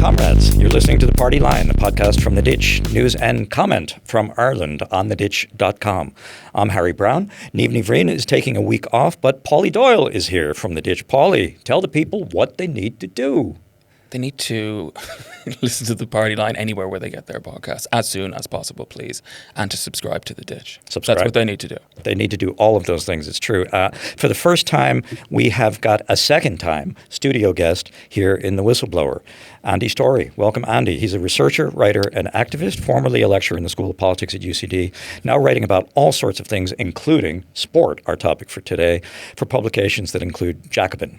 Comrades, you're listening to The Party Line, a podcast from The Ditch, news and comment from Ireland on theditch.com. I'm Harry Browne. Niamh Vreen is taking a week off, but Paulie Doyle is here from The Ditch. Paulie, tell the people what they need to do. They need to listen to The Party Line anywhere where they get their podcasts as soon as possible, please, and to subscribe to The Ditch. Subscribe. That's what they need to do. They need to do all of those things. It's true. For the first time, we have got a second-time studio guest here in The Whistleblower, Andy Storey. Welcome, Andy. He's a researcher, writer, and activist, formerly a lecturer in the School of Politics at UCD, now writing about all sorts of things, including sport, our topic for today, for publications that include Jacobin.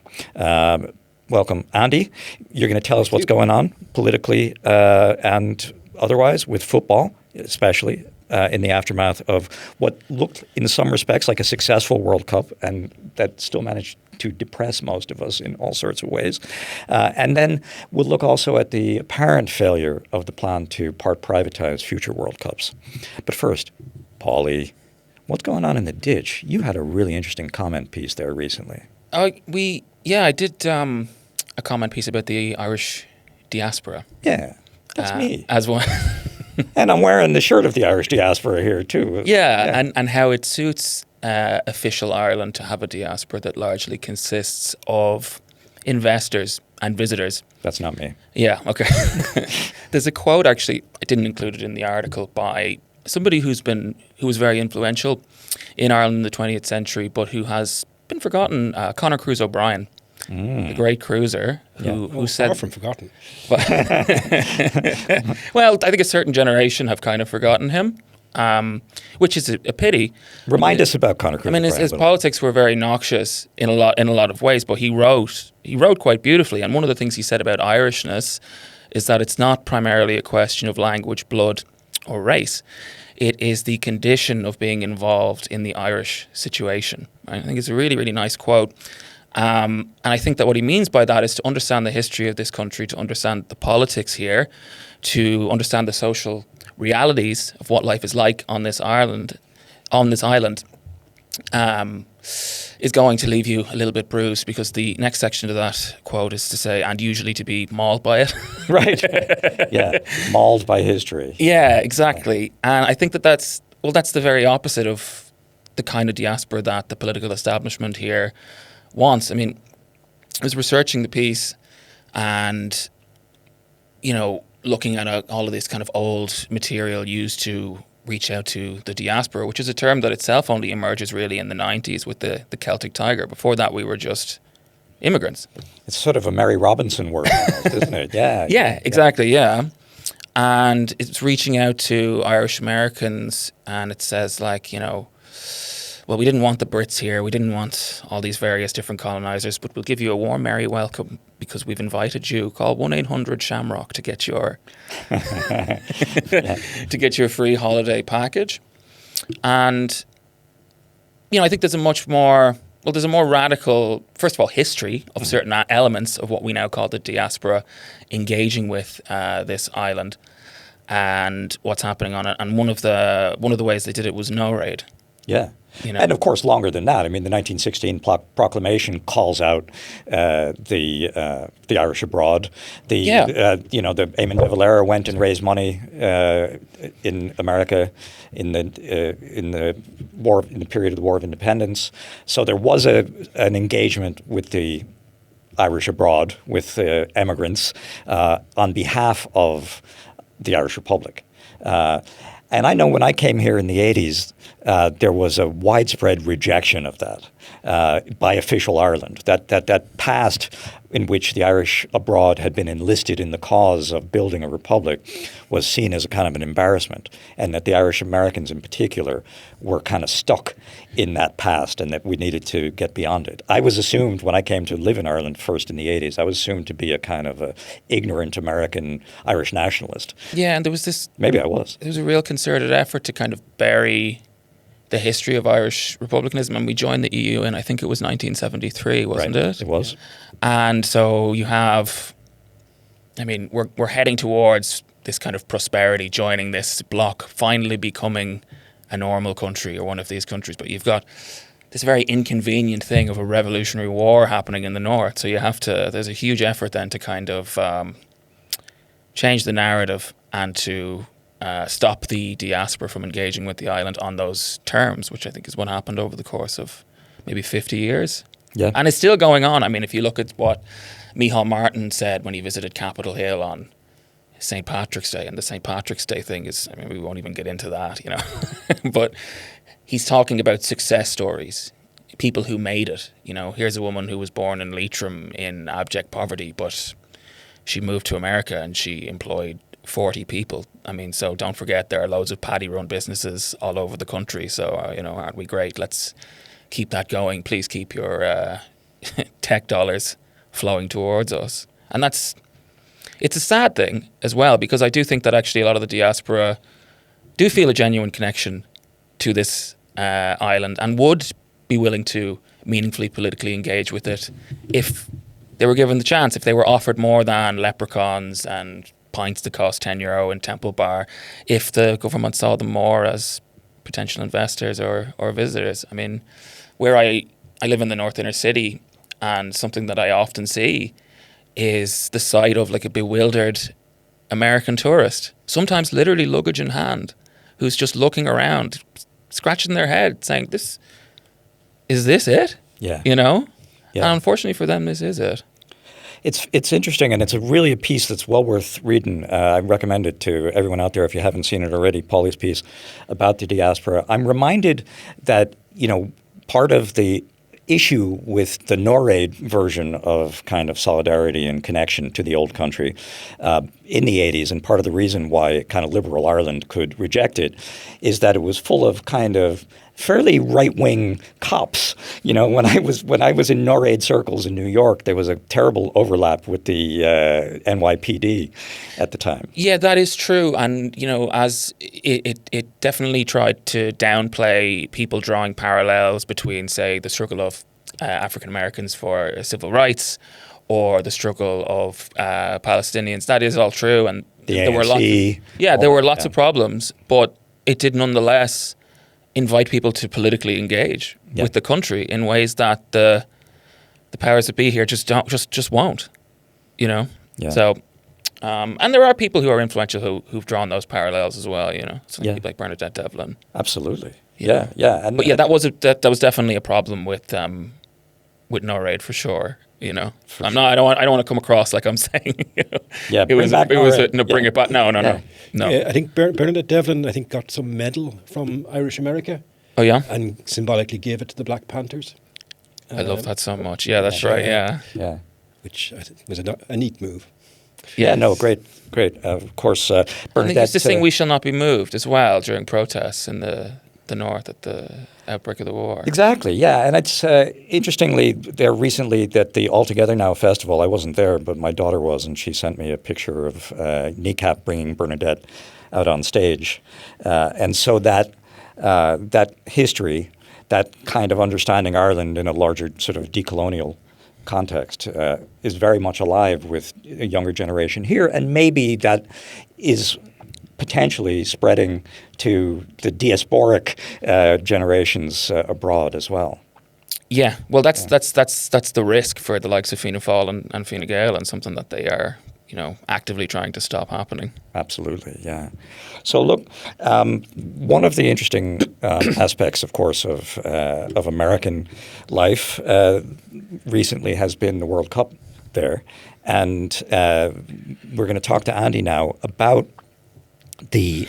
Welcome, Andy. You're going to tell us what's going on politically and otherwise with football, especially in the aftermath of what looked in some respects like a successful World Cup, and that still managed to depress most of us in all sorts of ways. And then we'll look also at the apparent failure of the plan to part privatize future World Cups. But first, Paulie, what's going on in the ditch? You had a really interesting comment piece there recently. I did a comment piece about the Irish diaspora. Yeah, that's me. As one. And I'm wearing the shirt of the Irish diaspora here too. Yeah. And how it suits official Ireland to have a diaspora that largely consists of investors and visitors. That's not me. Yeah, okay. There's a quote, actually, I didn't include it in the article, by somebody who was very influential in Ireland in the 20th century, but who has been forgotten, Conor Cruise O'Brien, the great cruiser, who said... Far from forgotten. Well, I think a certain generation have kind of forgotten him, which is a pity. Remind us about Conor Cruise O'Brien. His politics were very noxious in a lot of ways, but he wrote quite beautifully. And one of the things he said about Irishness is that it's not primarily a question of language, blood, or race. It is the condition of being involved in the Irish situation. I think it's a really, really nice quote. And I think that what he means by that is to understand the history of this country, to understand the politics here, to understand the social realities of what life is like on this island, is going to leave you a little bit bruised, because the next section of that quote is to say, and usually to be mauled by it. Right. Yeah. Mauled by history. Yeah, exactly. And I think that's the very opposite of the kind of diaspora that the political establishment here wants. I mean, I was researching the piece and, looking at all of this kind of old material used to reach out to the diaspora, which is a term that itself only emerges really in the 90s with the Celtic Tiger. Before that, we were just immigrants. It's sort of a Mary Robinson word, almost, isn't it? Yeah. Yeah, exactly, yeah. And it's reaching out to Irish Americans, and it says well, we didn't want the Brits here. We didn't want all these various different colonizers, but we'll give you a warm, merry welcome because we've invited you. Call 1-800-SHAMROCK to get your to get your free holiday package. And I think there's a more radical, first of all, history of certain elements of what we now call the diaspora engaging with this island and what's happening on it. And one of the ways they did it was no raid. Yeah. And of course, longer than that. I mean, the 1916 proclamation calls out the Irish abroad. The Eamon de Valera went and raised money in America in the period of the War of Independence. So there was an engagement with the Irish abroad, with emigrants on behalf of the Irish Republic. And I know when I came here in the 80s, there was a widespread rejection of that by official Ireland. That past in which the Irish abroad had been enlisted in the cause of building a republic was seen as a kind of an embarrassment, and that the Irish Americans in particular were kind of stuck in that past, and that we needed to get beyond it. I was assumed, when I came to live in Ireland first in the 80s, I was assumed to be a kind of a ignorant American Irish nationalist. Yeah, and there was this... Maybe I was. There was a real concerted effort to kind of bury the history of Irish republicanism, and we joined the EU in, I think it was 1973, wasn't it? It was. And so you have, we're heading towards this kind of prosperity, joining this bloc, finally becoming a normal country or one of these countries. But you've got this very inconvenient thing of a revolutionary war happening in the north. So there's a huge effort then to kind of change the narrative and to stop the diaspora from engaging with the island on those terms, which I think is what happened over the course of maybe 50 years. Yeah. And it's still going on. I mean, if you look at what Micheál Martin said when he visited Capitol Hill on St. Patrick's Day, and the St. Patrick's Day thing is, I mean, we won't even get into that, but he's talking about success stories, people who made it. Here's a woman who was born in Leitrim in abject poverty, but she moved to America and she employed 40 people. I mean, so don't forget there are loads of paddy-run businesses all over the country. So, aren't we great? Let's keep that going. Please keep your tech dollars flowing towards us. And it's a sad thing as well, because I do think that actually a lot of the diaspora do feel a genuine connection to this island and would be willing to meaningfully politically engage with it if they were given the chance, if they were offered more than leprechauns and pints that cost €10 in Temple Bar, if the government saw them more as potential investors or visitors. I mean, where I live in the North Inner City, and something that I often see is the sight of like a bewildered American tourist, sometimes literally luggage in hand, who's just looking around, scratching their head, saying, is this it? Yeah. Yeah. Yeah. And unfortunately for them, this is it. It's interesting, and it's really a piece that's well worth reading. I recommend it to everyone out there if you haven't seen it already, Paulie's piece about the diaspora. I'm reminded that, part of the issue with the NORAID version of kind of solidarity and connection to the old country in the 80s, and part of the reason why kind of liberal Ireland could reject it, is that it was full of kind of fairly right-wing cops. When I was in NORAID circles in New York, there was a terrible overlap with the NYPD at the time. Yeah, that is true. And, as it definitely tried to downplay people drawing parallels between, say, the struggle of African Americans for civil rights or the struggle of Palestinians. That is all true. And there were lots of problems, but it did nonetheless invite people to politically engage with the country in ways that the powers that be here just won't, Yeah. So, and there are people who are influential who've drawn those parallels as well, people like Bernadette Devlin. Absolutely. Yeah. And, but that was definitely a problem with NORAID for sure. I don't want to come across like I'm saying. Yeah, it was bring it back. No. I think Bernadette Devlin got some medal from Irish America. Oh yeah, and symbolically gave it to the Black Panthers. I love that so much. Yeah, that's right. Yeah, which I think was a neat move. Yeah, no, great. Of course, Bernadette. I think it's this thing, we shall not be moved, as well during protests in the North at the outbreak of the war. Exactly, yeah. And it's interestingly there recently that the All Together Now festival, I wasn't there, but my daughter was, and she sent me a picture of Kneecap bringing Bernadette out on stage. And so that history, that kind of understanding Ireland in a larger sort of decolonial context is very much alive with a younger generation here. And maybe that is potentially spreading to the diasporic generations abroad as well. Yeah, well, that's the risk for the likes of Fianna Fáil and Fine Gael, and something that they are, actively trying to stop happening. Absolutely, yeah. So look, one of the interesting aspects, of course, of American life recently has been the World Cup there, and we're going to talk to Andy now about the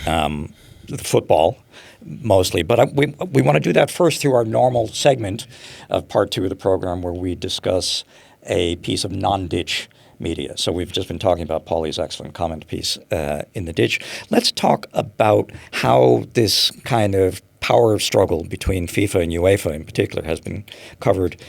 football mostly, but we want to do that first through our normal segment of part 2 of the program, where we discuss a piece of non-ditch media. So we've just been talking about Paulie's excellent comment piece in the ditch. Let's talk about how this kind of power struggle between FIFA and UEFA in particular has been covered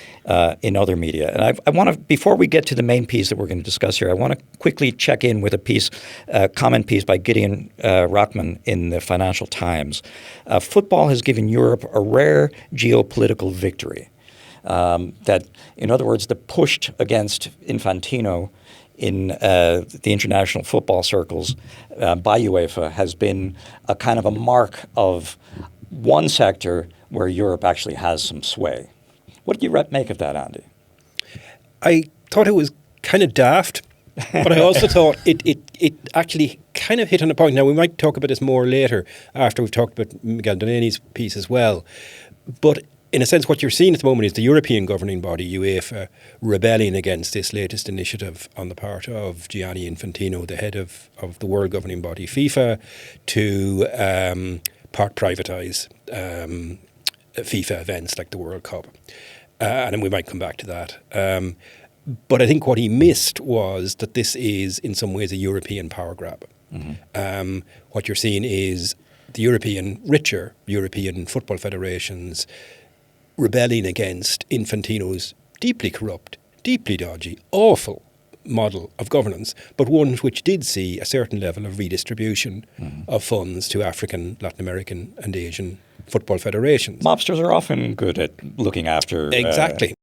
in other media. And I want to, before we get to the main piece that we're going to discuss here, I want to quickly check in with a comment piece by Gideon Rachman in the Financial Times. Football has given Europe a rare geopolitical victory. That, in other words, the push against Infantino in the international football circles by UEFA has been a kind of a mark of one sector where Europe actually has some sway. What do you make of that, Andy? I thought it was kind of daft But I also thought it actually kind of hit on a point. Now, we might talk about this more later after we've talked about Miguel Delaney's piece as well. But in a sense, what you're seeing at the moment is the European governing body, UEFA, rebelling against this latest initiative on the part of Gianni Infantino, the head of the world governing body, FIFA, to part privatise FIFA events like the World Cup. And we might come back to that. But I think what he missed was that this is, in some ways, a European power grab. Mm-hmm. What you're seeing is the richer European football federations rebelling against Infantino's deeply corrupt, deeply dodgy, awful model of governance, but one which did see a certain level of redistribution of funds to African, Latin American and Asian football federations. Mobsters are often good at looking after... Exactly.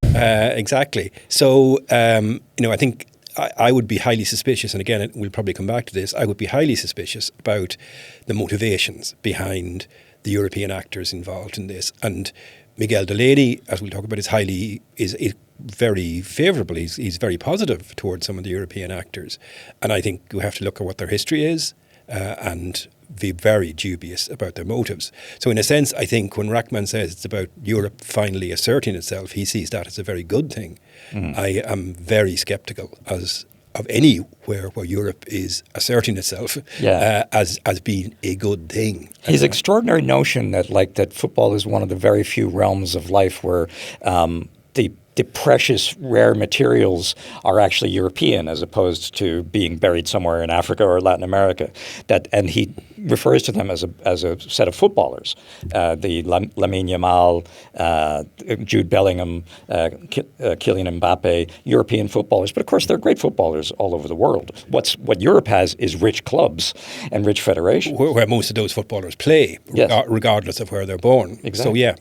So, I think I would be highly suspicious, and again, we'll probably come back to this, I would be highly suspicious about the motivations behind the European actors involved in this. And Miguel Delaney, as we'll talk about, is very favourable. He's very positive towards some of the European actors. And I think we have to look at what their history is and be very dubious about their motives. So in a sense, I think when Rachman says it's about Europe finally asserting itself, he sees that as a very good thing. I am very sceptical of anywhere where Europe is asserting itself as being a good thing. His extraordinary notion that football is one of the very few realms of life where the precious rare materials are actually European as opposed to being buried somewhere in Africa or Latin America. And he refers to them as a set of footballers. The Lamine Yamal, Jude Bellingham, Kylian Mbappe, European footballers. But of course, they're great footballers all over the world. What Europe has is rich clubs and rich federations. Where most of those footballers play, regardless of where they're born. Exactly. So yeah.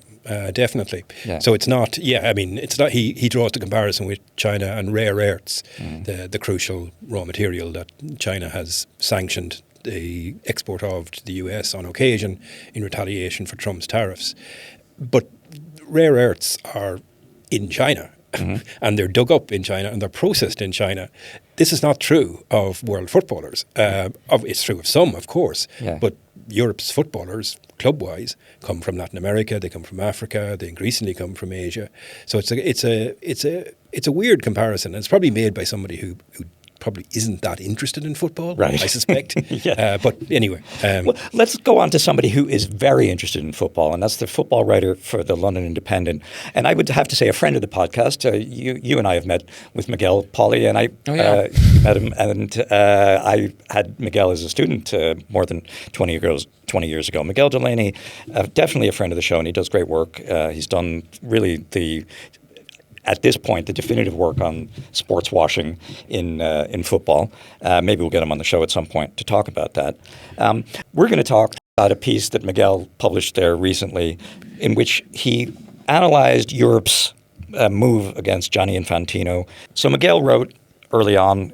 Definitely. Yeah. So it's not. It's not. He draws the comparison with China and rare earths, the crucial raw material that China has sanctioned the export of to the US on occasion in retaliation for Trump's tariffs. But rare earths are in China. And they're dug up in China and they're processed in China. This is not true of world footballers. It's true of some, of course, but Europe's footballers, club-wise, come from Latin America. They come from Africa. They increasingly come from Asia. So it's a weird comparison. And it's probably made by somebody who probably isn't that interested in football, right. I suspect. But anyway. Well, let's go on to somebody who is very interested in football, and that's the football writer for the London Independent. And I would have to say a friend of the podcast. You and I have met with Miguel, Paulie, and I met him. And I had Miguel as a student more than 20 years ago. Miguel Delaney, definitely a friend of the show, and he does great work. He's done really at this point, the definitive work on sports washing in football. Maybe we'll get him on the show at some point to talk about that. We're going to talk about a piece that Miguel published there recently in which he analyzed Europe's move against Gianni Infantino. So Miguel wrote early on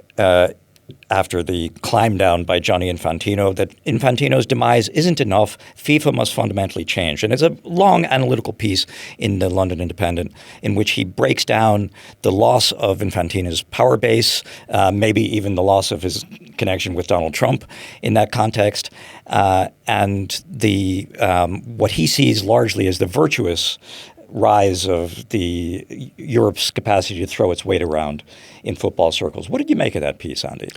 after the climb down by Gianni Infantino that Infantino's demise isn't enough. FIFA must fundamentally change. And it's a long analytical piece in the London Independent in which he breaks down the loss of Infantino's power base, maybe even the loss of his connection with Donald Trump in that context, and what he sees largely as the virtuous rise of the Europe's capacity to throw its weight around in football circles. What did you make of that piece, Andy?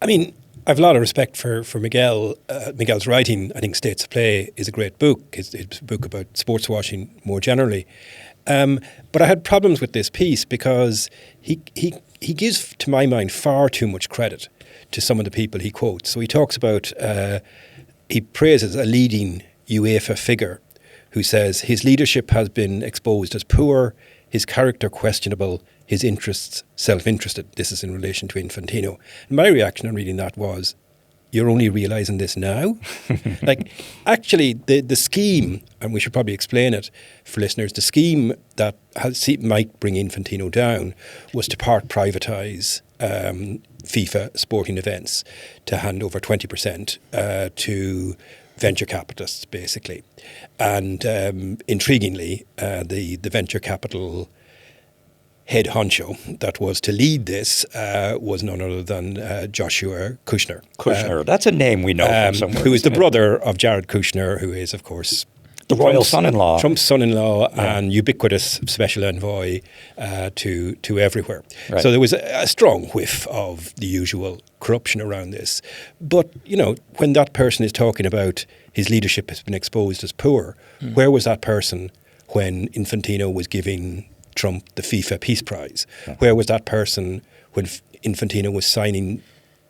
I mean, I have a lot of respect for Miguel. Miguel's writing, I think States of Play is a great book. It's a book about sports washing more generally. But I had problems with this piece because he gives, to my mind, far too much credit to some of the people he quotes. So he talks about, he praises a leading UEFA figure who says his leadership has been exposed as poor, his character questionable, his interests self-interested. This is in relation to Infantino. And my reaction on reading that was, you're only realising this now? Actually, the scheme, and we should probably explain it for listeners, the scheme that might bring Infantino down was to part privatise FIFA sporting events, to hand over 20% to venture capitalists, basically. And intriguingly, the venture capital head honcho that was to lead this was none other than Joshua Kushner. Kushner, that's a name we know from somewhere. Who is the brother of Jared Kushner, who is, of course, the royal son-in-law. Trump's son-in-law and ubiquitous special envoy to everywhere. Right. So there was a strong whiff of the usual corruption around this. But, when that person is talking about his leadership has been exposed as poor, where was that person when Infantino was giving Trump the FIFA Peace Prize? Yeah. Where was that person when Infantino was signing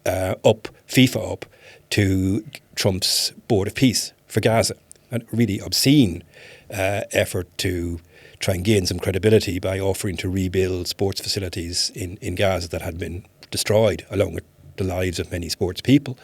FIFA up to Trump's Board of Peace for Gaza? A really obscene effort to try and gain some credibility by offering to rebuild sports facilities in Gaza that had been destroyed, along with the lives of many sports people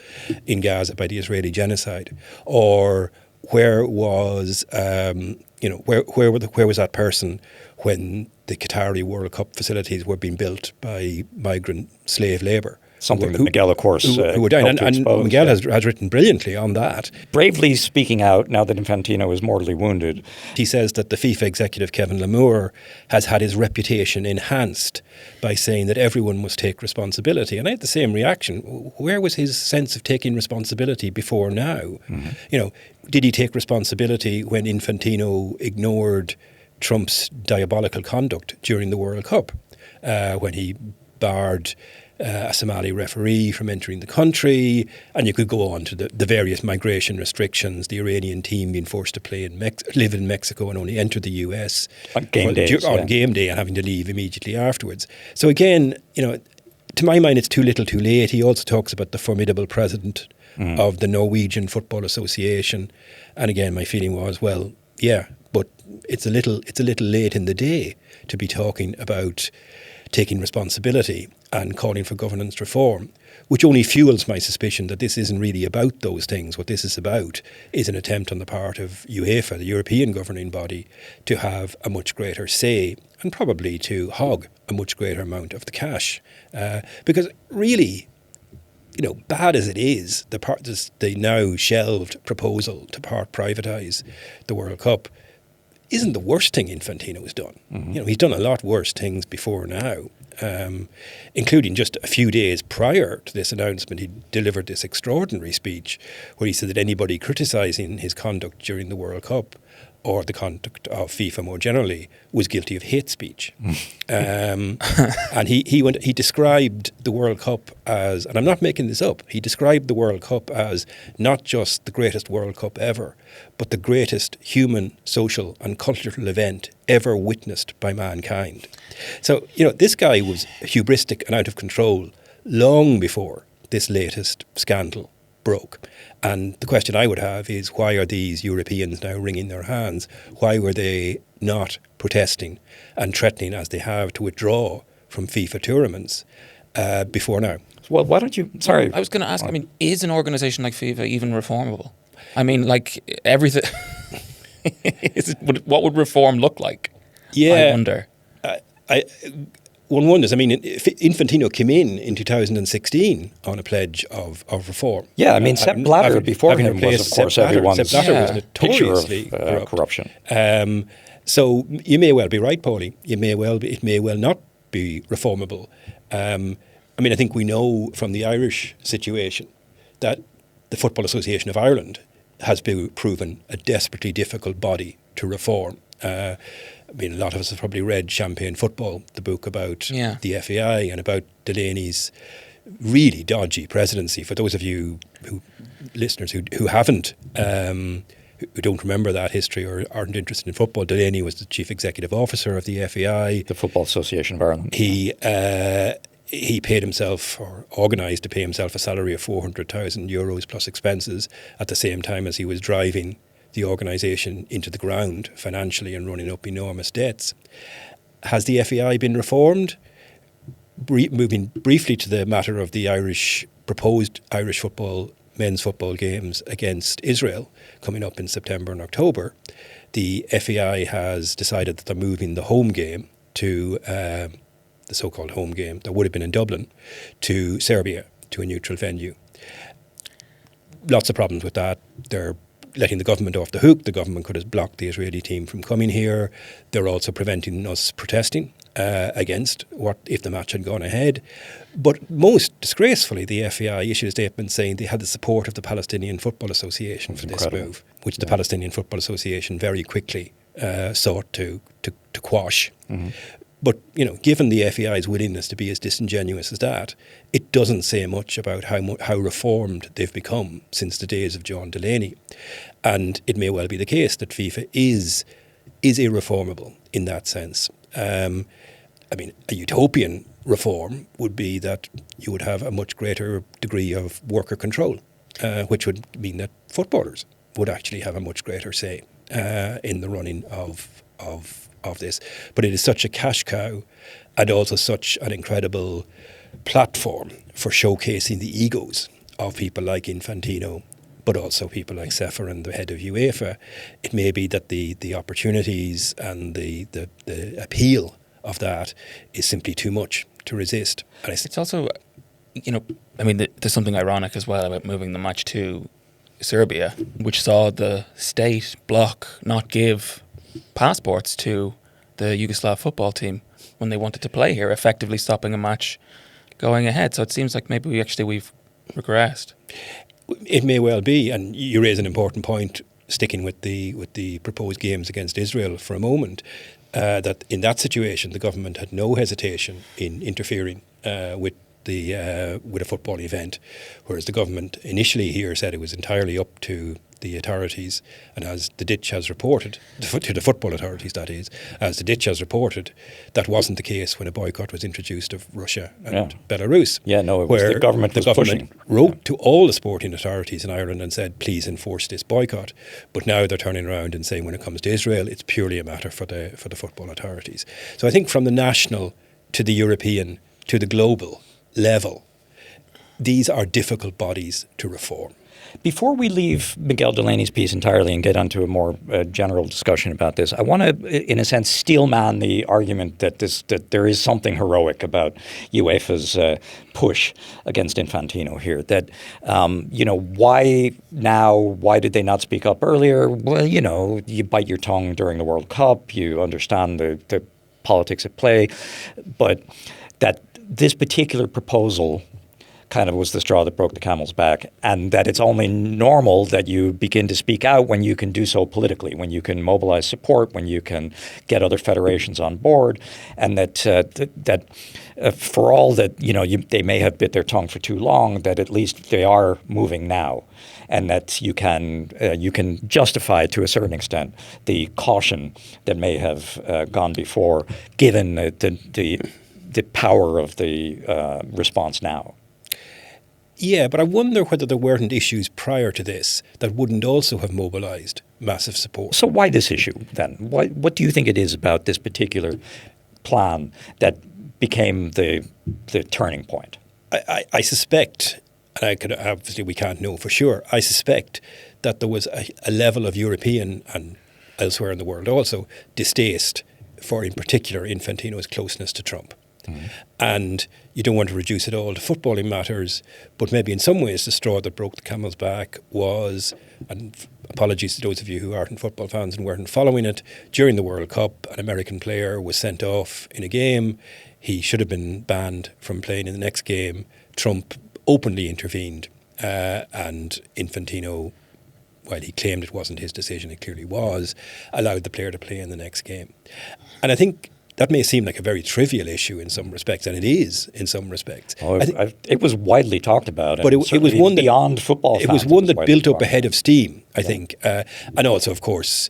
in Gaza by the Israeli genocide. Or where was where was that person when the Qatari World Cup facilities were being built by migrant slave labour? Something that Miguel, of course, who were down. And Miguel has written brilliantly on that. Bravely speaking out now that Infantino is mortally wounded. He says that the FIFA executive, Kevin Lamour, has had his reputation enhanced by saying that everyone must take responsibility. And I had the same reaction. Where was his sense of taking responsibility before now? Mm-hmm. Did he take responsibility when Infantino ignored Trump's diabolical conduct during the World Cup, when he barred a Somali referee from entering the country, and you could go on to the various migration restrictions, the Iranian team being forced to live in Mexico and only enter the US on game day and having to leave immediately afterwards. So again, to my mind, it's too little too late. He also talks about the formidable president of the Norwegian Football Association. And again, my feeling was, well, yeah, but it's a little late in the day to be talking about taking responsibility and calling for governance reform, which only fuels my suspicion that this isn't really about those things. What this is about is an attempt on the part of UEFA, the European governing body, to have a much greater say and probably to hog a much greater amount of the cash. Because really, bad as it is, the now shelved proposal to part privatise the World Cup isn't the worst thing Infantino has done. Mm-hmm. He's done a lot worse things before now, including just a few days prior to this announcement. He delivered this extraordinary speech where he said that anybody criticising his conduct during the World Cup or the conduct of FIFA more generally was guilty of hate speech. And he described the World Cup as, and I'm not making this up, he described the World Cup as not just the greatest World Cup ever, but the greatest human, social and cultural event ever witnessed by mankind. So, this guy was hubristic and out of control long before this latest scandal broke. And the question I would have is, why are these Europeans now wringing their hands? Why were they not protesting and threatening, as they have, to withdraw from FIFA tournaments before now? Well, why don't you... Sorry. I was going to ask, is an organisation like FIFA even reformable? Everything... what would reform look like? Yeah. I wonder. One wonders. Infantino came in 2016 on a pledge of reform. Yeah, Sepp Blatter before him was, of course, everyone's Sepp Blatter was notoriously picture of corruption. So you may well be right, Paulie. It may well not be reformable. I think we know from the Irish situation that the Football Association of Ireland has been proven a desperately difficult body to reform. A lot of us have probably read Champagne Football, the book about the FAI and about Delaney's really dodgy presidency. For those of you listeners who haven't, who don't remember that history or aren't interested in football, Delaney was the chief executive officer of the FAI. The Football Association of Ireland. He paid himself, or organised to pay himself, a salary of €400,000 plus expenses at the same time as he was driving the organisation into the ground financially and running up enormous debts. Has the FAI been reformed? Moving briefly to the matter of the proposed Irish men's football games against Israel coming up in September and October, the FAI has decided that they're moving the home game to the so-called home game that would have been in Dublin to Serbia, to a neutral venue. Lots of problems with that. They're letting the government off the hook. The government could have blocked the Israeli team from coming here. They're also preventing us protesting against what if the match had gone ahead. But most disgracefully, the FAI issued a statement saying they had the support of the Palestinian Football Association for this move, which the Palestinian Football Association very quickly sought to quash. But, given the FAI's willingness to be as disingenuous as that, it doesn't say much about how reformed they've become since the days of John Delaney. And it may well be the case that FIFA is irreformable in that sense. A utopian reform would be that you would have a much greater degree of worker control, which would mean that footballers would actually have a much greater say in the running of this. But it is such a cash cow and also such an incredible platform for showcasing the egos of people like Infantino, but also people like Sefer and the head of UEFA. It may be that the opportunities and the appeal of that is simply too much to resist. And it's also, there's something ironic as well about moving the match to Serbia, which saw the state block not give passports to the Yugoslav football team when they wanted to play here, effectively stopping a match going ahead. So it seems like maybe we've regressed. It may well be, and you raise an important point, sticking with the proposed games against Israel for a moment, that in that situation the government had no hesitation in interfering with a football event, whereas the government initially here said it was entirely up to the authorities, and as the Ditch has reported, to the football authorities that is, as the Ditch has reported, that wasn't the case when a boycott was introduced of Russia and Belarus. Yeah, no, it was the government was pushing. Wrote to all the sporting authorities in Ireland and said, please enforce this boycott. But now they're turning around and saying when it comes to Israel, it's purely a matter for the football authorities. So I think from the national to the European to the global level, these are difficult bodies to reform. Before we leave Miguel Delaney's piece entirely and get onto a more general discussion about this, I want to, in a sense, steelman the argument that there is something heroic about UEFA's push against Infantino here. That, why now? Why did they not speak up earlier? Well, you bite your tongue during the World Cup. You understand the politics at play. But that this particular proposal kind of was the straw that broke the camel's back, and that it's only normal that you begin to speak out when you can do so politically, when you can mobilize support, when you can get other federations on board, and that for all that they may have bit their tongue for too long, that at least they are moving now, and that you can justify to a certain extent the caution that may have gone before, given the power of the response now. Yeah, but I wonder whether there weren't issues prior to this that wouldn't also have mobilised massive support. So why this issue then? What do you think it is about this particular plan that became the turning point? I suspect, and obviously we can't know for sure, I suspect that there was a level of European and elsewhere in the world also distaste for, in particular, Infantino's closeness to Trump. Mm-hmm. And you don't want to reduce it all to footballing matters, but maybe in some ways the straw that broke the camel's back was, and apologies to those of you who aren't football fans and weren't following it, during the World Cup an American player was sent off in a game. He should have been banned from playing in the next game. Trump openly intervened and Infantino, while he claimed it wasn't his decision, it clearly was, allowed the player to play in the next game. And I think that may seem like a very trivial issue in some respects, and it is in some respects. It was widely talked about, but it was one that, beyond football fans. It was one that built up a head of steam, I think. And also, of course,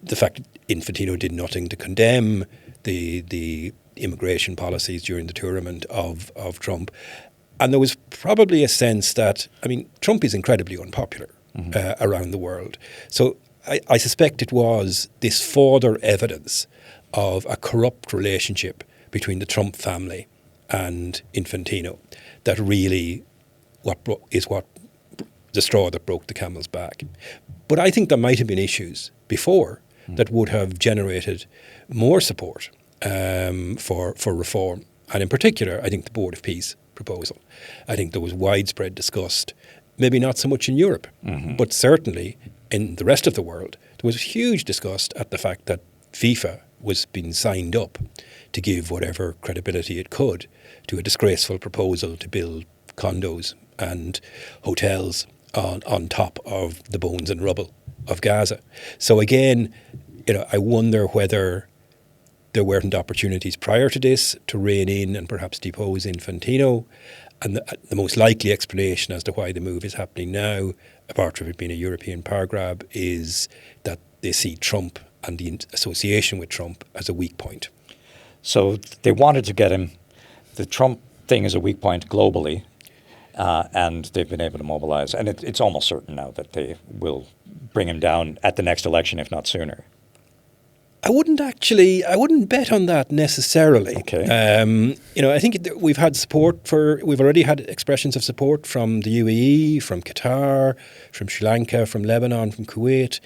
the fact that Infantino did nothing to condemn the immigration policies during the tournament of Trump. And there was probably a sense that, Trump is incredibly unpopular around the world. So I suspect it was this further evidence of a corrupt relationship between the Trump family and Infantino that really is what the straw that broke the camel's back. But I think there might have been issues before that would have generated more support for reform. And in particular, I think the Board of Peace proposal. I think there was widespread disgust maybe not so much in Europe, but certainly in the rest of the world. There was huge disgust at the fact that FIFA was being signed up to give whatever credibility it could to a disgraceful proposal to build condos and hotels on top of the bones and rubble of Gaza. So again, I wonder whether there weren't opportunities prior to this to rein in and perhaps depose Infantino. And the most likely explanation as to why the move is happening now, apart from it being a European power grab, is that they see Trump and the association with Trump as a weak point. So they wanted to get him. The Trump thing is a weak point globally, and they've been able to mobilize. And it's almost certain now that they will bring him down at the next election, if not sooner. I wouldn't bet on that necessarily. Okay. I think we've already had expressions of support from the UAE, from Qatar, from Sri Lanka, from Lebanon, from Kuwait,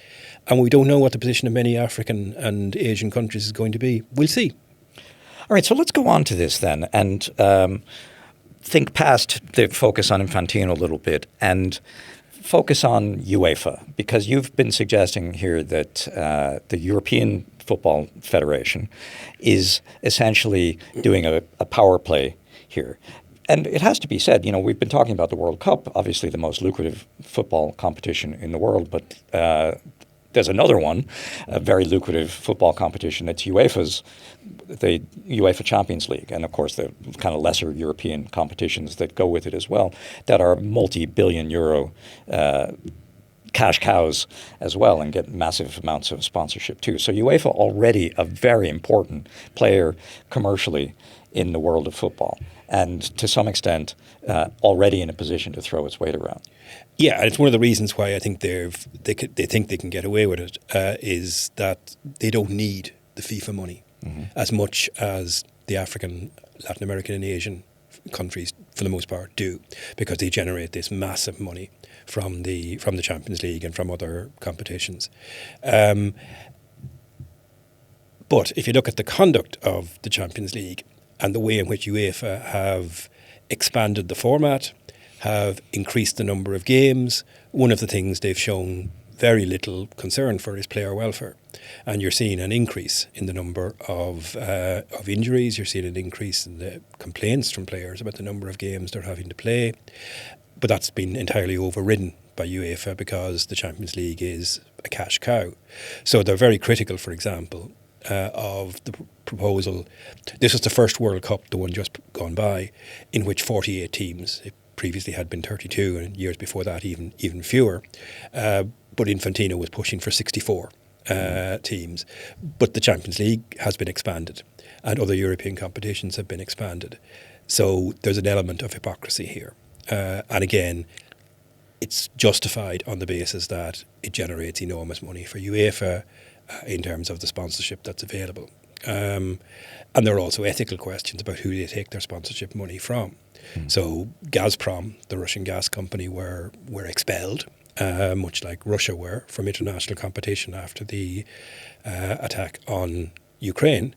and we don't know what the position of many African and Asian countries is going to be. We'll see. All right, so let's go on to this then and think past the focus on Infantino a little bit and focus on UEFA, because you've been suggesting here that the European Football Federation is essentially doing a power play here. And it has to be said, we've been talking about the World Cup, obviously the most lucrative football competition in the world, but there's another one, a very lucrative football competition. It's the UEFA Champions League, and of course the kind of lesser European competitions that go with it as well, that are multi-billion euro cash cows as well and get massive amounts of sponsorship too. So UEFA already a very important player commercially in the world of football, and to some extent already in a position to throw its weight around. Yeah, and it's one of the reasons why I think they think they can get away with it is that they don't need the FIFA money as much as the African, Latin American and Asian countries for the most part do, because they generate this massive money from the Champions League and from other competitions. But if you look at the conduct of the Champions League and the way in which UEFA have expanded the format, have increased the number of games, one of the things they've shown very little concern for is player welfare. And you're seeing an increase in the number of injuries. You're seeing an increase in the complaints from players about the number of games they're having to play. But that's been entirely overridden by UEFA because the Champions League is a cash cow. So they're very critical, for example, of the proposal. This was the first World Cup, the one just gone by, in which 48 teams. It previously had been 32, and years before that even fewer. But Infantino was pushing for 64 teams. But the Champions League has been expanded, and other European competitions have been expanded. So there's an element of hypocrisy here. And again, it's justified on the basis that it generates enormous money for UEFA in terms of the sponsorship that's available. And there are also ethical questions about who they take their sponsorship money from. So Gazprom, the Russian gas company, were expelled, much like Russia were, from international competition after the attack on Ukraine.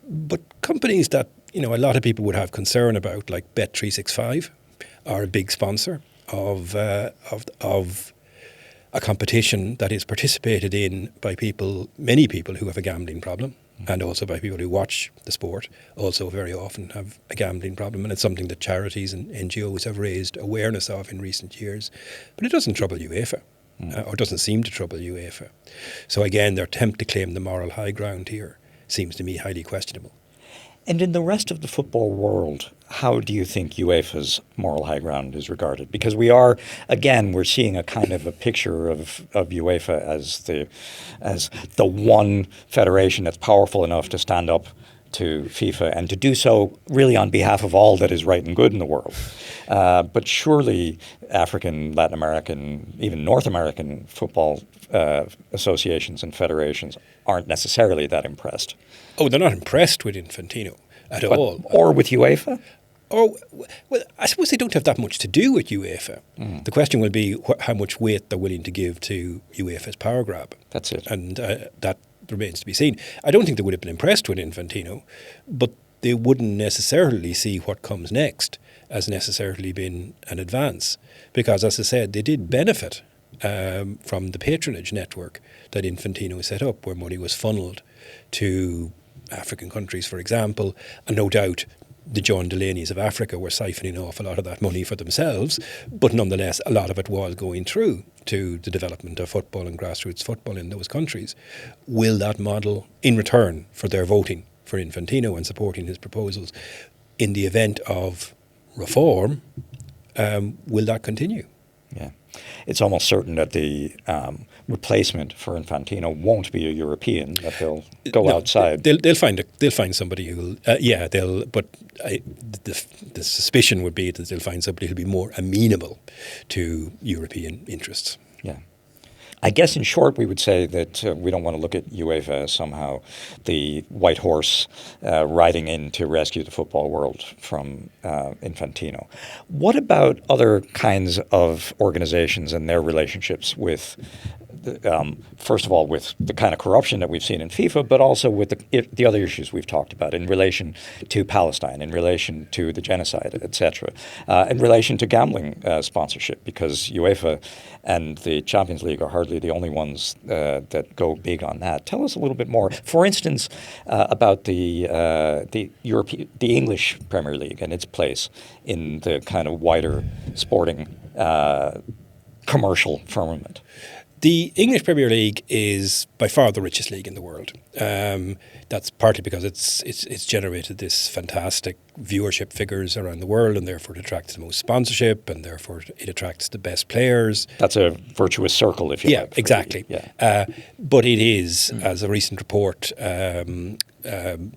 But companies that a lot of people would have concern about, like Bet365, are a big sponsor of a competition that is participated in by many people who have a gambling problem, and also by people who watch the sport, also very often have a gambling problem. And it's something that charities and NGOs have raised awareness of in recent years. But it doesn't trouble UEFA, or doesn't seem to trouble UEFA. So again, their attempt to claim the moral high ground here seems to me highly questionable. And in the rest of the football world, how do you think UEFA's moral high ground is regarded? Because we're seeing a kind of a picture of UEFA as the one federation that's powerful enough to stand up to FIFA and to do so really on behalf of all that is right and good in the world. But surely African, Latin American, even North American football associations and federations aren't necessarily that impressed. Oh, they're not impressed with Infantino at all. Or with UEFA? Oh, well, I suppose they don't have that much to do with UEFA. The question will be how much weight they're willing to give to UEFA's power grab. That's it. And that remains to be seen. I don't think they would have been impressed with Infantino, but they wouldn't necessarily see what comes next as necessarily being an advance. Because, as I said, they did benefit from the patronage network that Infantino set up, where money was funneled to African countries, for example, and no doubt the John Delaney's of Africa were siphoning off a lot of that money for themselves, but nonetheless a lot of it was going through to the development of football and grassroots football in those countries. Will that model, in return for their voting for Infantino and supporting his proposals, in the event of reform, will that continue? Yeah. It's almost certain that the replacement for Infantino won't be a European, that they'll go outside. They'll find somebody who'll, but the suspicion would be that they'll find somebody who'll be more amenable to European interests. Yeah. I guess in short, we would say that we don't want to look at UEFA as somehow the white horse riding in to rescue the football world from Infantino. What about other kinds of organizations and their relationships with, first of all, with the kind of corruption that we've seen in FIFA, but also with the other issues we've talked about in relation to Palestine, in relation to the genocide, etc., in relation to gambling sponsorship, because UEFA and the Champions League are hardly the only ones that go big on that. Tell us a little bit more, for instance, about the English Premier League and its place in the kind of wider sporting commercial firmament. The English Premier League is by far the richest league in the world. That's partly because it's generated this fantastic viewership figures around the world, and therefore it attracts the most sponsorship, and therefore it attracts the best players. That's a virtuous circle, if you like. Yeah, exactly. But it is, as a recent report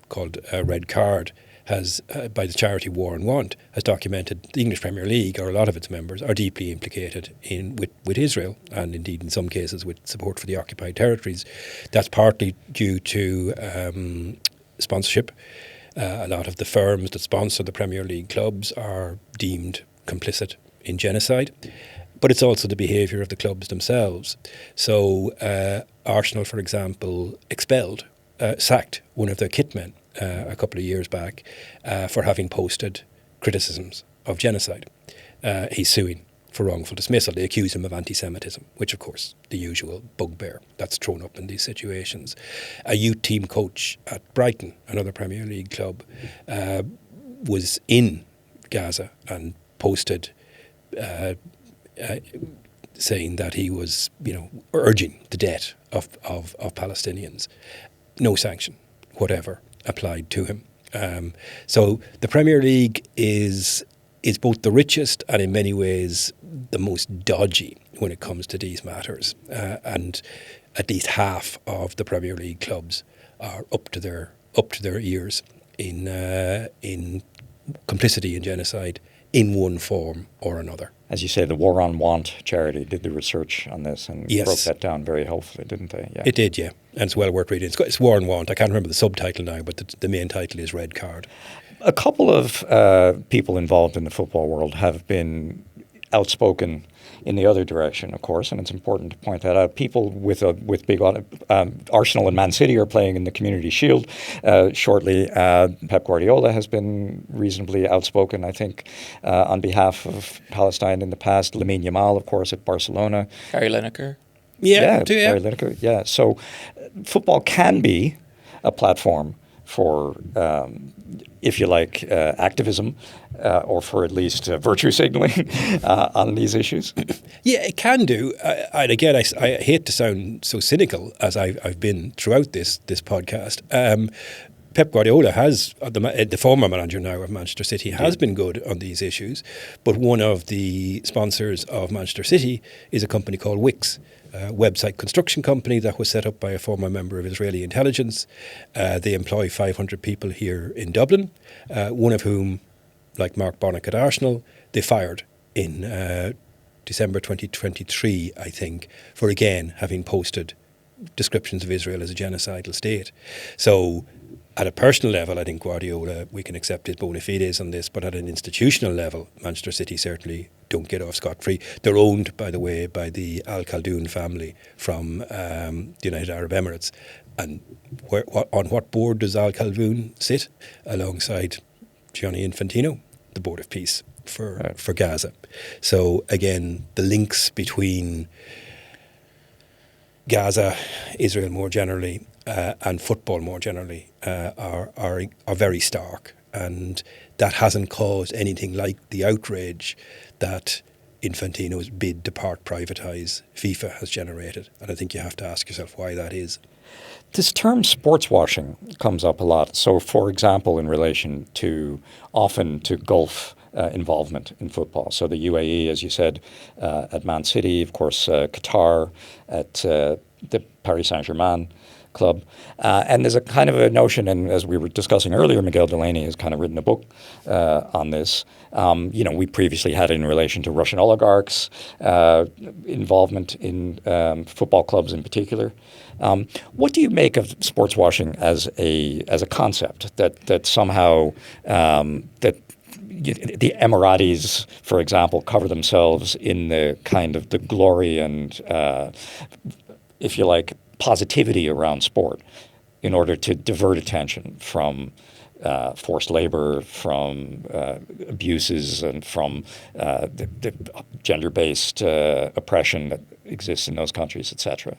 called Red Card has, by the charity War and Want, has documented the English Premier League, or a lot of its members, are deeply implicated with Israel, and indeed in some cases with support for the occupied territories. That's partly due to sponsorship. A lot of the firms that sponsor the Premier League clubs are deemed complicit in genocide. But it's also the behaviour of the clubs themselves. So Arsenal, for example, sacked one of their kitmen a couple of years back for having posted criticisms of genocide. He's suing for wrongful dismissal. They accuse him of anti-Semitism, which, of course, the usual bugbear that's thrown up in these situations. A youth team coach at Brighton, another Premier League club, was in Gaza and posted saying that he was, urging the death of Palestinians. No sanction, whatever, applied to him. So the Premier League is both the richest and in many ways the most dodgy when it comes to these matters. And at least half of the Premier League clubs are up to their ears in complicity in genocide in one form or another. As you say, the War on Want charity did the research on this and broke that down very helpfully, didn't they? Yeah. It did, yeah. And it's well worth reading. It's War on Want. I can't remember the subtitle now, but the main title is Red Card. A couple of people involved in the football world have been outspoken in the other direction, of course, and it's important to point that out. People with big Arsenal and Man City are playing in the Community Shield shortly. Pep Guardiola has been reasonably outspoken, I think, on behalf of Palestine in the past. Lamine Yamal, of course, at Barcelona. Gary Lineker. Gary Lineker. Yeah. So football can be a platform for, if you like, activism, or for at least virtue signaling on these issues? Yeah, it can do. And again, I hate to sound so cynical as I've been throughout this podcast. Pep Guardiola has, the former manager now of Manchester City, has been good on these issues. But one of the sponsors of Manchester City is a company called Wix, a website construction company that was set up by a former member of Israeli intelligence. They employ 500 people here in Dublin, one of whom, like Mark Bonnock at Arsenal, they fired in December 2023, I think, for again having posted descriptions of Israel as a genocidal state. So At a personal level, I think Guardiola, we can accept his bona fides on this, but at an institutional level, Manchester City certainly don't get off scot-free. They're owned, by the way, by the Al Khaldoon family from the United Arab Emirates. And on what board does Al Khaldoon sit? Alongside Gianni Infantino, the Board of Peace for Gaza. So again, the links between Gaza, Israel more generally, and football more generally are very stark, and that hasn't caused anything like the outrage that Infantino's bid to part privatise FIFA has generated. And I think you have to ask yourself why that is. This term sports washing comes up a lot. So, for example, in relation to Gulf involvement in football. So the UAE, as you said, at Man City, of course, Qatar at the Paris Saint-Germain club. And there's a kind of a notion, and as we were discussing earlier, Miguel Delaney has kind of written a book on this. We previously had in relation to Russian oligarchs, involvement in football clubs in particular. What do you make of sports washing as a concept that somehow that the Emiratis, for example, cover themselves in the kind of the glory and, if you like, positivity around sport in order to divert attention from forced labor, from abuses, and from the gender-based oppression that exists in those countries, etc.?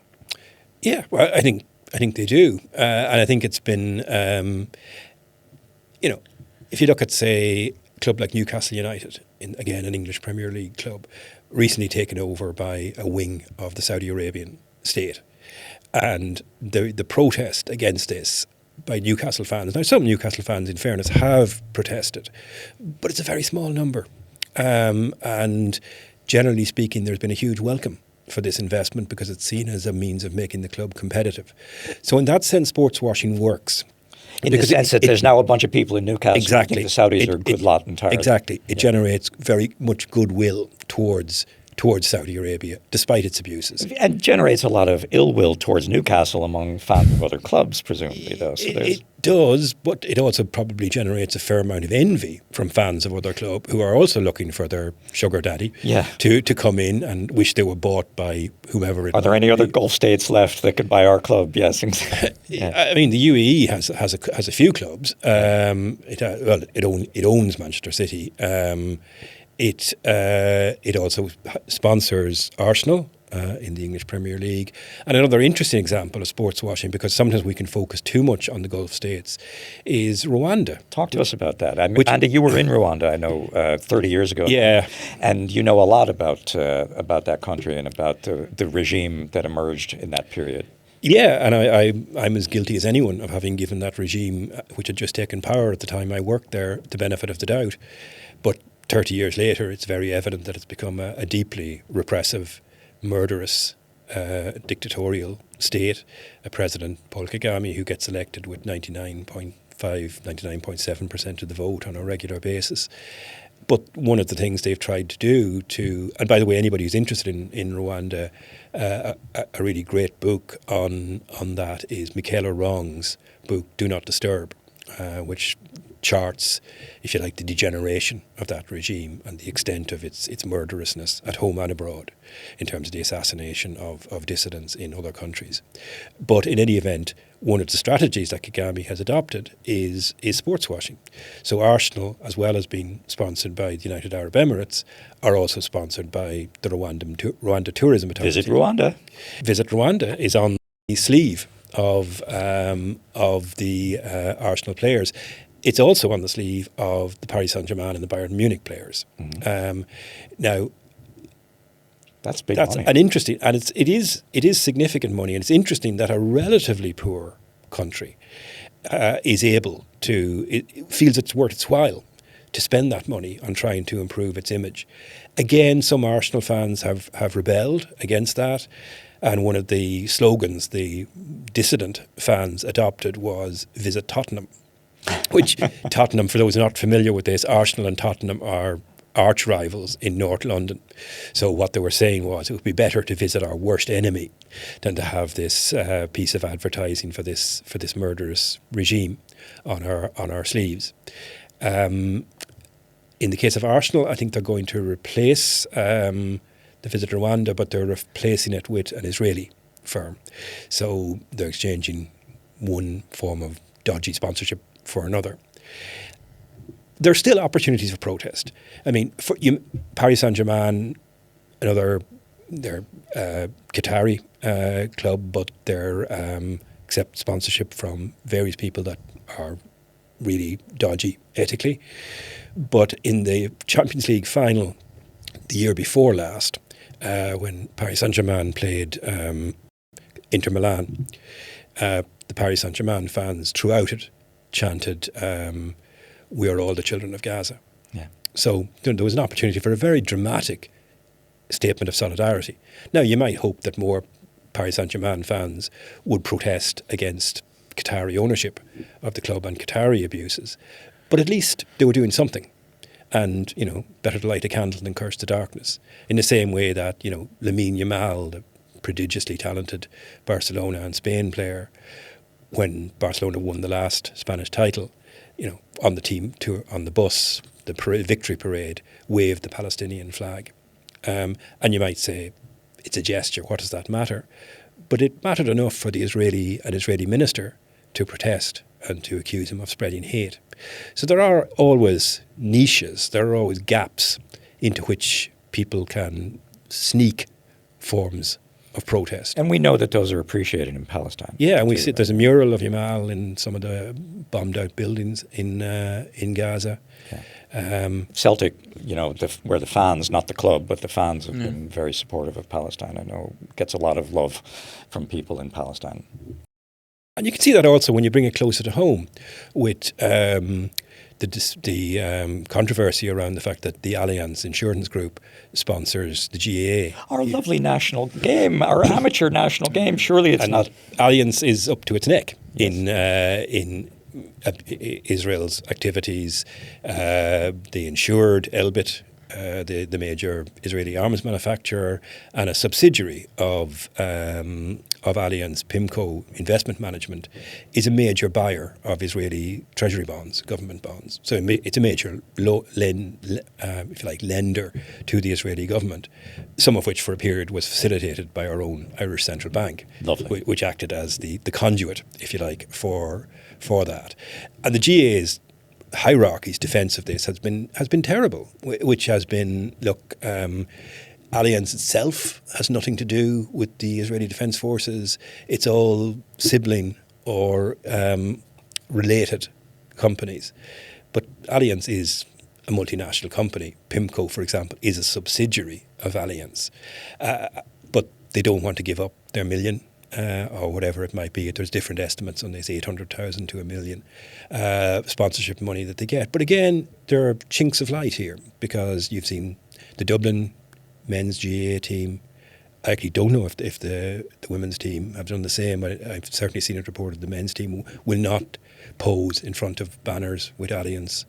Yeah, well, I think they do, and I think it's been, if you look at, say, a club like Newcastle United, again an English Premier League club, recently taken over by a wing of the Saudi Arabian state. And the protest against this by Newcastle fans, now some Newcastle fans in fairness have protested, but it's a very small number. And generally speaking, there's been a huge welcome for this investment because it's seen as a means of making the club competitive. So in that sense, sports washing works. In the sense that there's now a bunch of people in Newcastle exactly. who think the Saudis are a good lot entirely. Exactly. It generates very much goodwill towards Saudi Arabia, despite its abuses. And generates a lot of ill will towards Newcastle among fans of other clubs, presumably, though. So it does, but it also probably generates a fair amount of envy from fans of other clubs who are also looking for their sugar daddy to come in and wish they were bought by whoever it Are there any other Gulf states left that could buy our club? Yes. I mean, the UAE has a few clubs. It owns Manchester City. It also sponsors Arsenal in the English Premier League. And another interesting example of sports washing, because sometimes we can focus too much on the Gulf states, is Rwanda. Talk to us about that. Andy, you were in Rwanda, I know, 30 years ago. Yeah. And you know a lot about that country and about the regime that emerged in that period. Yeah, and I'm as guilty as anyone of having given that regime, which had just taken power at the time I worked there, the benefit of the doubt. But 30 years later, it's very evident that it's become a deeply repressive, murderous, dictatorial state. A president, Paul Kagame, who gets elected with 99.7% of the vote on a regular basis. But one of the things they've tried to do and by the way, anybody who's interested in Rwanda, a really great book on that is Michaela Wrong's book, Do Not Disturb, which charts, if you like, the degeneration of that regime and the extent of its murderousness at home and abroad in terms of the assassination of dissidents in other countries. But in any event, one of the strategies that Kagame has adopted is sports washing. So Arsenal, as well as being sponsored by the United Arab Emirates, are also sponsored by the Rwanda Tourism Authority. Visit Rwanda. Visit Rwanda is on the sleeve of the Arsenal players. It's also on the sleeve of the Paris Saint-Germain and the Bayern Munich players. Mm-hmm. Now, that's big money. An interesting, and it is significant money, and it's interesting that a relatively poor country is able to, it feels it's worth its while to spend that money on trying to improve its image. Again, some Arsenal fans have rebelled against that. And one of the slogans the dissident fans adopted was "Visit Tottenham," which Tottenham, for those not familiar with this, Arsenal and Tottenham are arch rivals in North London. So what they were saying was it would be better to visit our worst enemy than to have this piece of advertising for this murderous regime. on our sleeves. In the case of Arsenal, I think they're going to replace the Visit Rwanda, but they're replacing it with an Israeli firm. So they're exchanging one form of dodgy sponsorship for another. There are still opportunities for protest. I mean, Paris Saint-Germain, they're Qatari club, but they're accept sponsorship from various people that are really dodgy ethically. But in the Champions League final the year before last, when Paris Saint-Germain played Inter Milan, the Paris Saint-Germain fans throughout it chanted, "We are all the children of Gaza." Yeah. So there was an opportunity for a very dramatic statement of solidarity. Now, you might hope that more Paris Saint-Germain fans would protest against Qatari ownership of the club and Qatari abuses, but at least they were doing something. And, better to light a candle than curse the darkness. In the same way that, Lamine Yamal, the prodigiously talented Barcelona and Spain player, when Barcelona won the last Spanish title, on the team tour, on the bus, the victory parade, waved the Palestinian flag. And you might say, it's a gesture, what does that matter? But it mattered enough for an Israeli minister to protest and to accuse him of spreading hate. So there are always niches, there are always gaps into which people can sneak forms of protest. And we know that those are appreciated in Palestine. Yeah, and we see there's a mural of Yamal in some of the bombed out buildings in Gaza. Yeah. Celtic, where the fans, not the club, but the fans have been very supportive of Palestine. I know gets a lot of love from people in Palestine. And you can see that also when you bring it closer to home with the controversy around the fact that the Allianz Insurance Group sponsors the GAA. Our lovely national game, our amateur national game. Surely it's not. Allianz is up to its neck in Israel's activities. They insured Elbit, the major Israeli arms manufacturer, and a subsidiary of Allianz, Pimco Investment Management, is a major buyer of Israeli treasury bonds, government bonds. So it's a major lender to the Israeli government, some of which for a period was facilitated by our own Irish Central Bank, which acted as the conduit, if you like, for that. And the GAA's hierarchy's defence of this has been terrible, which has been, Allianz itself has nothing to do with the Israeli Defence Forces. It's all sibling or related companies. But Allianz is a multinational company. Pimco, for example, is a subsidiary of Allianz. But they don't want to give up their million or whatever it might be. There's different estimates on this, 800,000 to $1 million sponsorship money that they get. But again, there are chinks of light here because you've seen the Dublin men's GAA team. I actually don't know if the women's team have done the same. I've certainly seen it reported the men's team will not pose in front of banners with Allianz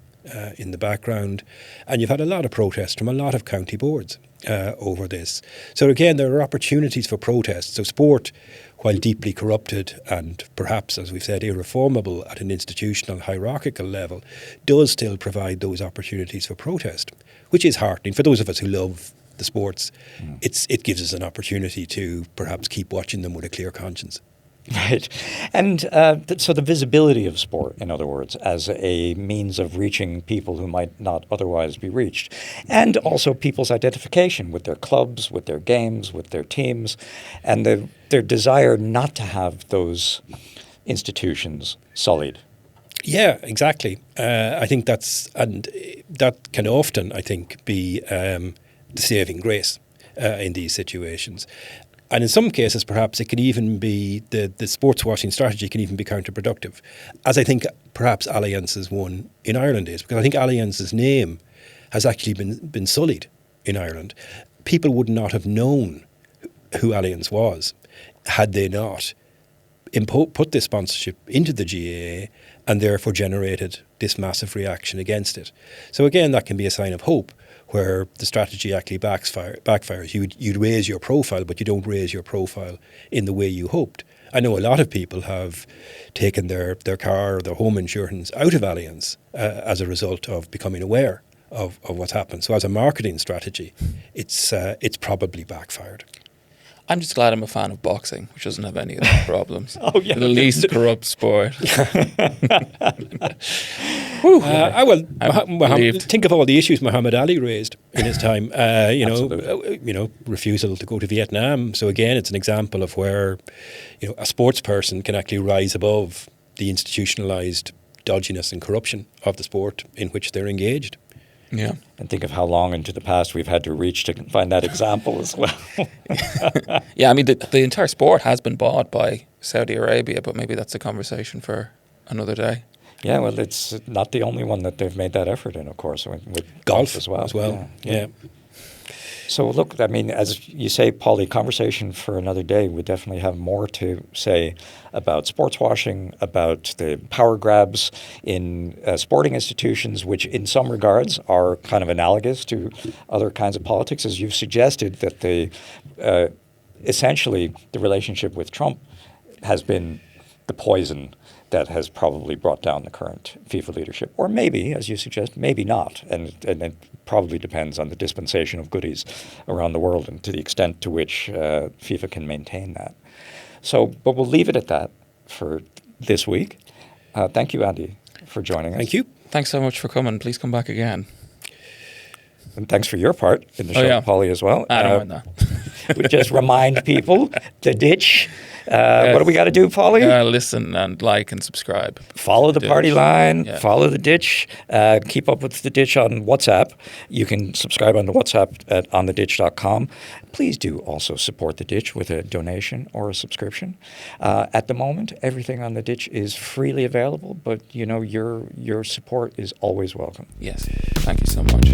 in the background. And you've had a lot of protests from a lot of county boards over this. So again, there are opportunities for protest. So sport, while deeply corrupted and perhaps, as we've said, irreformable at an institutional hierarchical level, does still provide those opportunities for protest, which is heartening for those of us who love the sports. It gives us an opportunity to perhaps keep watching them with a clear conscience. Right. And so the visibility of sport, in other words, as a means of reaching people who might not otherwise be reached, and also people's identification with their clubs, with their games, with their teams, and their desire not to have those institutions sullied. Yeah, exactly. I think that can often, I think, be the saving grace in these situations. And in some cases, perhaps it can even be the sports washing strategy can even be counterproductive, as I think perhaps Allianz's one in Ireland is, because I think Allianz's name has actually been sullied in Ireland. People would not have known who Allianz was had they not put this sponsorship into the GAA and therefore generated this massive reaction against it. So again, that can be a sign of hope where the strategy actually backfires. You'd raise your profile, but you don't raise your profile in the way you hoped. I know a lot of people have taken their car or their home insurance out of Allianz as a result of becoming aware of what's happened. So as a marketing strategy, it's probably backfired. I'm just glad I'm a fan of boxing, which doesn't have any of those problems. Oh, yeah. The least corrupt sport. Think of all the issues Muhammad Ali raised in his time. Refusal to go to Vietnam. So again, it's an example of where a sports person can actually rise above the institutionalized dodginess and corruption of the sport in which they're engaged. Yeah. And think of how long into the past we've had to reach to find that example as well. Yeah, I mean, the entire sport has been bought by Saudi Arabia, but maybe that's a conversation for another day. Yeah, well, it's not the only one that they've made that effort in, of course, with golf as well. Yeah. So look, I mean, as you say, Paulie, conversation for another day. We definitely have more to say about sports washing, about the power grabs in sporting institutions, which in some regards are kind of analogous to other kinds of politics, as you've suggested, that essentially the relationship with Trump has been the poison that has probably brought down the current FIFA leadership. Or maybe, as you suggest, maybe not. And it probably depends on the dispensation of goodies around the world and to the extent to which FIFA can maintain that. So, but we'll leave it at that for this week. Thank you, Andy, for joining us. Thank you. Thanks so much for coming. Please come back again. And thanks for your part in the show, Paulie, as well. I don't mind that. We just remind people, the ditch. What do we got to do, Paulie? Listen and like and subscribe. Follow the party line. Yeah. Follow the ditch. Keep up with the ditch on WhatsApp. You can subscribe on the WhatsApp at ontheditch.com. Please do also support the ditch with a donation or a subscription. At the moment, everything on the ditch is freely available, but your support is always welcome. Yes. Thank you so much.